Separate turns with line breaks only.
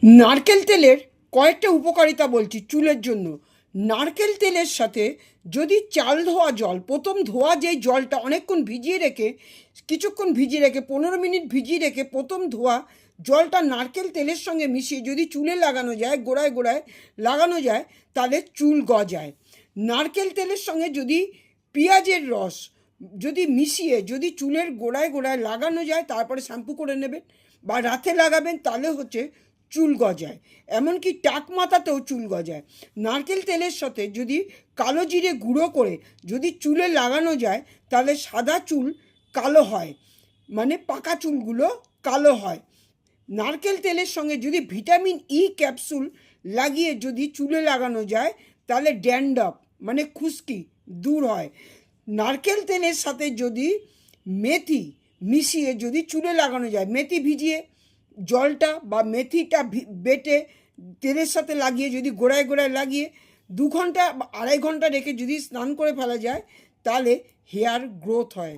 নারকেল তেলের কয়েকটা উপকারিতা বলছি চুলের জন্য। নারকেল তেলের সাথে যদি চাল ধোয়া জল, প্রথম ধোয়া যেই জলটা অনেকক্ষণ ভিজিয়ে রেখে, কিছুক্ষণ ভিজিয়ে রেখে 15 মিনিট ভিজিয়ে রেখে প্রথম ধোয়া জলটা নারকেল তেলের সঙ্গে মিশিয়ে যদি চুলে লাগানো যায়, গোড়ায় গোড়ায় লাগানো যায়, তাহলে চুল গজায়। নারকেল তেলের সঙ্গে যদি পেঁয়াজের রস যদি মিশিয়ে যদি চুলের গোড়ায় গোড়ায় লাগানো যায়, তারপরে শ্যাম্পু করে নেবেন বা রাতে লাগাবেন, তাহলে হচ্ছে চুল গজায়। এমনকি টাক মাথাতেও চুল গজায়। নারকেল তেলের সাথে যদি কালো জিরে গুঁড়ো করে যদি চুলে লাগানো যায়, তাহলে সাদা চুল কালো হয়, মানে পাকা চুলগুলো কালো হয়। নারকেল তেলের সঙ্গে যদি ভিটামিন ই ক্যাপসুল লাগিয়ে যদি চুলে লাগানো যায়, তাহলে ড্যান্ড্রফ মানে খুশকি দূর হয়। নারকেল তেলের সাথে যদি মেথি মিশিয়ে যদি চুলে লাগানো যায়, মেথি ভিজিয়ে জলটা বা মেথিটা বেটে তেলের সাথে লাগিয়ে যদি গোড়ায় গোড়ায় লাগিয়ে 2 ঘন্টা বা 2.5 ঘন্টা রেখে যদি স্নান করে ফেলা যায়, তাহলে হেয়ার গ্রোথ হয়।